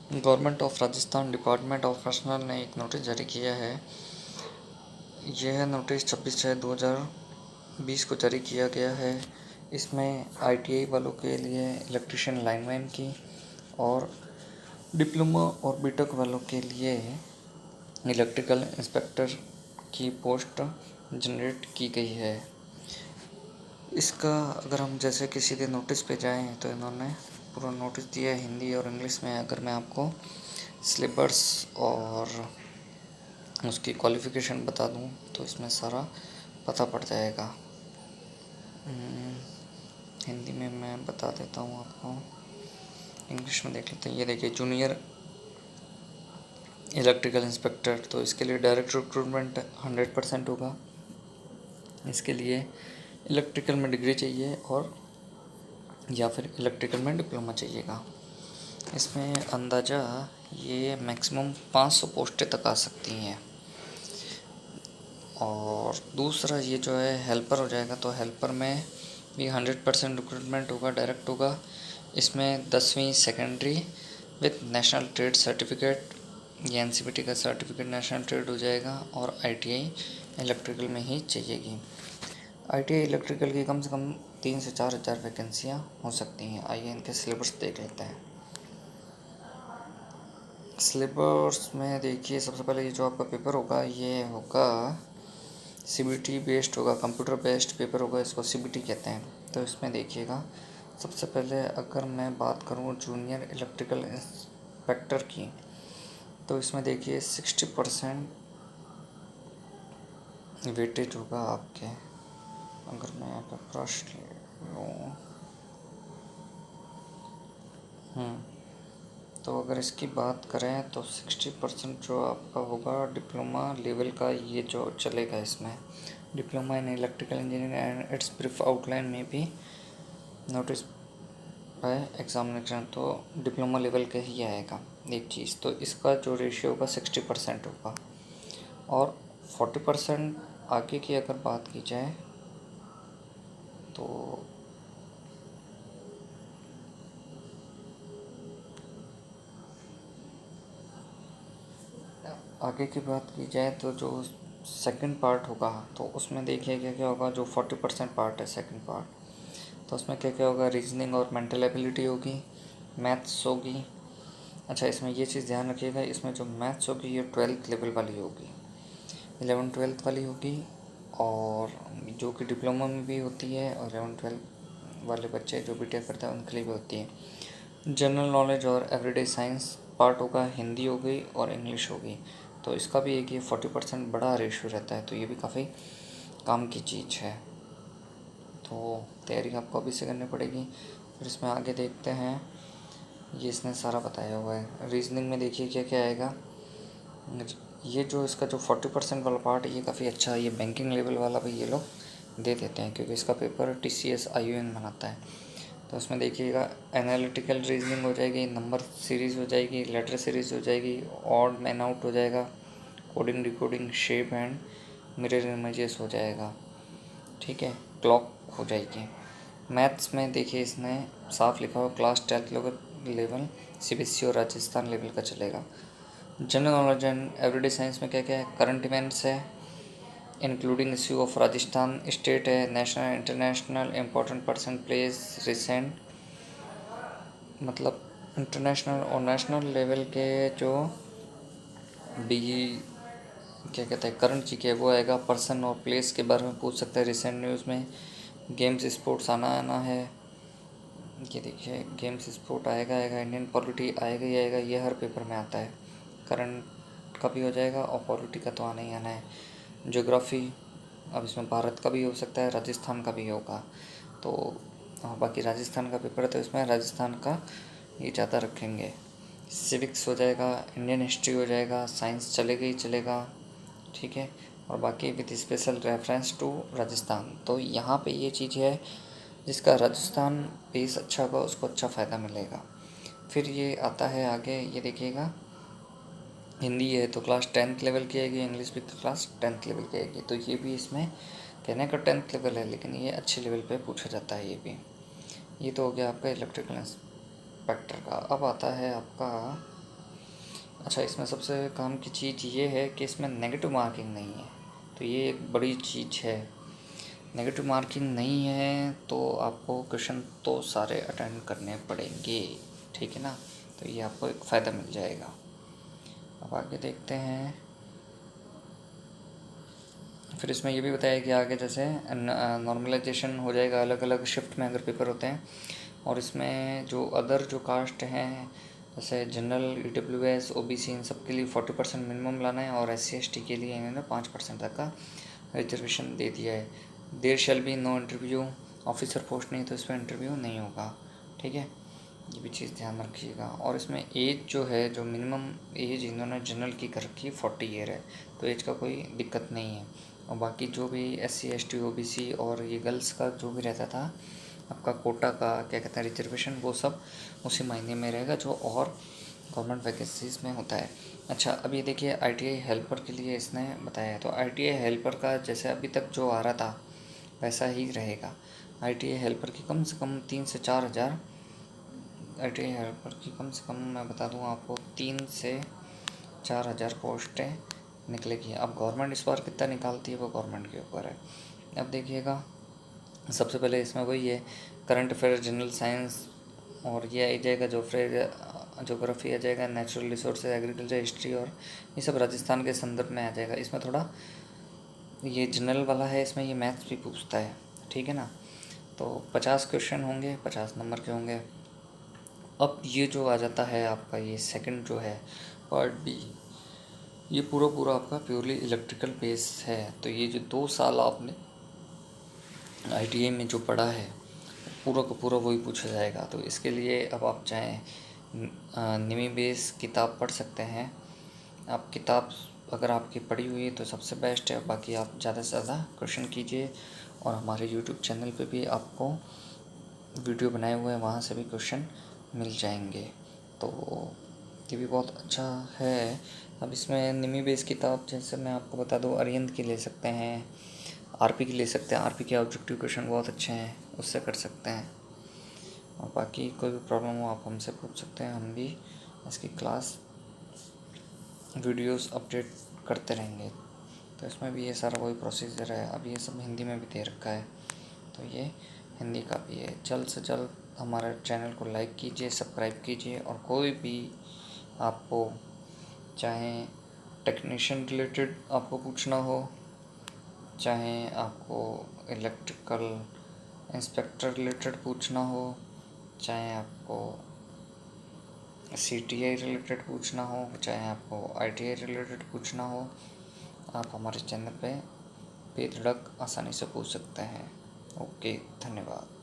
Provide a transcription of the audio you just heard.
Government of Rajasthan department of personal ने एक notice जारी किया है। यह नोटिस 26/6/2020 को जारी किया गया है। इसमें ITI वालों के लिए इलेक्ट्रिशियन लाइनमैन की और डिप्लोमा और बीटेक वालों के लिए इलेक्ट्रिकल इंस्पेक्टर की पोस्ट जनरेट की गई है। इसका अगर हम जैसे कि सीधे नोटिस पे जाएं तो इन्होंने पूरा नोटिस दिया है हिंदी और इंग्लिश में। अगर मैं आपको सिलेबस और उसकी क्वालिफ़िकेशन बता दूं तो इसमें सारा पता पड़ जाएगा। हिंदी में मैं बता देता हूं आपको, इंग्लिश में देख लेते हैं। ये देखिए, जूनियर इलेक्ट्रिकल इंस्पेक्टर, तो इसके लिए डायरेक्ट रिक्रूटमेंट 100% होगा। इसके लिए इलेक्ट्रिकल में डिग्री चाहिए और या फिर इलेक्ट्रिकल में डिप्लोमा चाहिएगा। इसमें अंदाज़ा ये मैक्सिमम 500 पोस्टें तक आ सकती हैं। और दूसरा ये जो है हेल्पर हो जाएगा, तो हेल्पर में भी 100% रिक्रूटमेंट होगा, डायरेक्ट होगा। इसमें 10वीं secondary with national trade certificate, ये NCVT का सर्टिफिकेट नेशनल ट्रेड हो जाएगा। और ITI इलेक्ट्रिकल में ही चाहिएगी। ITI इलेक्ट्रिकल की कम से कम 3 से 4 हज़ार वैकेंसियाँ हो सकती हैं। आइए इनके सिलेबस देख लेते हैं। सिलेबस में देखिए, सबसे पहले ये जो आपका पेपर होगा ये होगा CBT बेस्ड होगा, कंप्यूटर बेस्ड पेपर होगा, इसको CBT कहते हैं। तो इसमें देखिएगा, सबसे पहले अगर मैं बात करूँ जूनियर इलेक्ट्रिकल इंस्पेक्टर की, तो इसमें देखिए 60% वेटेज होगा आपके। अगर मैं यहाँ पर प्रश्न लूँ, तो अगर इसकी बात करें तो 60% जो आपका होगा डिप्लोमा लेवल का, ये जो चलेगा इसमें diploma in electrical engineering and it's brief outline में भी नोटिस है एग्जामिनेशन, तो डिप्लोमा लेवल का ही आएगा एक चीज़। तो इसका जो रेशियो होगा 60% होगा। और 40% आगे की अगर बात की जाए तो जो सेकंड पार्ट होगा, तो उसमें देखिए क्या क्या होगा। जो 40% पार्ट है सेकंड पार्ट, तो उसमें क्या क्या होगा। रीजनिंग और मेंटल एबिलिटी होगी, मैथ्स होगी। अच्छा, इसमें ये चीज़ ध्यान रखिएगा, इसमें जो मैथ्स होगी ये 12th लेवल वाली होगी, 11th-12th वाली होगी। और जो कि डिप्लोमा में भी होती है, और 11th-12th वाले बच्चे जो BTech करते हैं उनके लिए भी होती है। जनरल नॉलेज और एवरीडे साइंस पार्ट होगा, हिंदी होगी और इंग्लिश होगी। तो इसका भी एक ये 40% बड़ा रेशियो रहता है, तो ये भी काफ़ी काम की चीज़ है। तो तैयारी आपको अभी से करनी पड़ेगी। फिर इसमें आगे देखते हैं, ये इसने सारा बताया हुआ है। रीजनिंग में देखिए क्या क्या आएगा। ये जो इसका जो 40% वाला पार्ट है ये काफ़ी अच्छा है। ये बैंकिंग लेवल वाला भी ये लोग दे देते हैं, क्योंकि इसका पेपर TCS IUN बनाता है। तो उसमें देखिएगा, एनालिटिकल रीजनिंग हो जाएगी, नंबर सीरीज़ हो जाएगी, लेटर सीरीज़ हो जाएगी, ऑड मैन आउट हो जाएगा, coding decoding, shape and mirror images हो जाएगा, ठीक है, क्लॉक हो जाएगी। मैथ्स में देखिए इसने साफ लिखा हुआ क्लास 10th लेवल CBSE और राजस्थान लेवल का चलेगा। General knowledge and everyday science में क्या क्या है। करंट इवेंट्स है, including issue of Rajasthan state है, national international important person place recent, मतलब इंटरनेशनल और नेशनल लेवल के जो भी क्या कहते हैं करंट जी के वो आएगा। पर्सन और प्लेस के बारे में पूछ सकता है रिसेंट न्यूज़ में। गेम्स स्पोर्ट्स आना है, ये देखिए गेम्स स्पोर्ट आएगा, इंडियन पॉलिटी आएगा ही आएगा, ये हर पेपर में आता है। करंट का भी हो जाएगा और पॉलिटी का तो आना ही आना है। ज्योग्राफी, अब इसमें भारत का भी हो सकता है, राजस्थान का भी होगा। तो बाकी राजस्थान का पेपर है तो इसमें राजस्थान का ये ज़्यादा रखेंगे। सिविक्स हो जाएगा, इंडियन हिस्ट्री हो जाएगा, साइंस चलेगा ही चलेगा, ठीक है। और बाकी with special reference to Rajasthan. तो यहाँ पे ये चीज़ है, जिसका राजस्थान बेस अच्छा होगा उसको अच्छा फ़ायदा मिलेगा। फिर ये आता है आगे, ये देखिएगा, हिंदी है तो क्लास 10th लेवल की आएगी, इंग्लिश भी क्लास 10th लेवल की आएगी। तो ये भी इसमें कहने का 10th लेवल है, लेकिन ये अच्छे लेवल पे पूछा जाता है ये भी। ये तो हो गया आपका इलेक्ट्रिकल इंस्पेक्टर का। अब आता है आपका अच्छा, इसमें सबसे काम की चीज़ ये है कि इसमें नेगेटिव मार्किंग नहीं है, तो ये एक बड़ी चीज़ है। नेगेटिव मार्किंग नहीं है तो आपको क्वेश्चन तो सारे अटेंड करने पड़ेंगे, ठीक है ना। तो ये आपको एक फ़ायदा मिल जाएगा। अब आगे देखते हैं। फिर इसमें ये भी बताया कि आगे जैसे नॉर्मलाइजेशन हो जाएगा अलग अलग शिफ्ट में अगर पेपर होते हैं। और इसमें जो अदर जो कास्ट हैं जैसे जनरल, EWS, OBC, इन सब के लिए 40% मिनिमम लाना है। और SC ST के लिए इन्होंने 5% तक का रिजर्वेशन दे दिया है। There shall be no interview, officer post नहीं तो इसमें इंटरव्यू नहीं होगा, ठीक है। ये भी चीज़ ध्यान रखिएगा। और इसमें एज जो है, जो मिनिमम एज इन्होंने जनरल की कर रखी 40 ईयर है, तो एज का कोई दिक्कत नहीं है। और बाकी जो भी SC ST OBC और ये गर्ल्स का जो भी रहता था आपका कोटा का क्या कहते हैं रिजर्वेशन, वो सब उसी महीने में रहेगा जो और गवर्नमेंट वैकेंसीज़ में होता है। अच्छा, अब ये देखिए ITI हेल्पर के लिए इसने बताया है। तो ITI हेल्पर का जैसे अभी तक जो आ रहा था वैसा ही रहेगा। ITI हेल्पर की कम से कम 3 से 4 हज़ार, ITI हेल्पर की कम से कम मैं बता दूँ आपको 3 से 4 हज़ार पोस्टें निकलेगी। अब गवर्नमेंट इस बार कितना निकालती है वो गवर्नमेंट के ऊपर है। अब देखिएगा, सबसे पहले इसमें वही है करंट अफेयर, जनरल साइंस, और ये आ जाएगा जोग्राफी आ जाएगा, नेचुरल रिसोर्सेज, एग्रीकल्चर, हिस्ट्री, और ये सब राजस्थान के संदर्भ में आ जाएगा। इसमें थोड़ा ये जनरल वाला है, इसमें ये मैथ्स भी पूछता है, ठीक है ना। तो 50 क्वेश्चन होंगे, 50 नंबर के होंगे। अब ये जो आ जाता है आपका ये सेकंड जो है पार्ट बी, ये पूरा पूरा आपका प्योरली इलेक्ट्रिकल बेस है। तो ये जो 2 साल आपने ITI में जो पढ़ा है पूरा का पूरा वही पूछा जाएगा। तो इसके लिए अब आप चाहें निमी बेस किताब पढ़ सकते हैं। आप किताब अगर आपकी पढ़ी हुई है तो सबसे बेस्ट है, बाकी आप ज़्यादा से ज़्यादा क्वेश्चन कीजिए। और हमारे YouTube चैनल पे भी आपको वीडियो बनाए हुए हैं, वहाँ से भी क्वेश्चन मिल जाएंगे। तो ये भी बहुत अच्छा है। अब इसमें निमी बेस किताब जैसे मैं आपको बता दूँ, अरिहंत की ले सकते हैं, RP की ले सकते हैं। RP के ऑब्जेक्टिव क्वेश्चन बहुत अच्छे हैं, उससे कर सकते हैं। और बाकी कोई भी प्रॉब्लम हो आप हमसे पूछ सकते हैं, हम भी इसकी क्लास वीडियोस अपडेट करते रहेंगे। तो इसमें भी ये सारा वही प्रोसीजर है। अब ये सब हिंदी में भी दे रखा है, तो ये हिंदी का भी है। जल्द से जल्द हमारे चैनल को लाइक कीजिए, सब्सक्राइब कीजिए। और कोई भी आपको चाहे टेक्नीशियन रिलेटेड आपको पूछना हो, चाहे आपको इलेक्ट्रिकल इंस्पेक्टर रिलेटेड पूछना हो, चाहे आपको CTI रिलेटेड पूछना हो, चाहे आपको ITI रिलेटेड पूछना हो, आप हमारे चैनल पे बेधड़क आसानी से पूछ सकते हैं। ओके, धन्यवाद।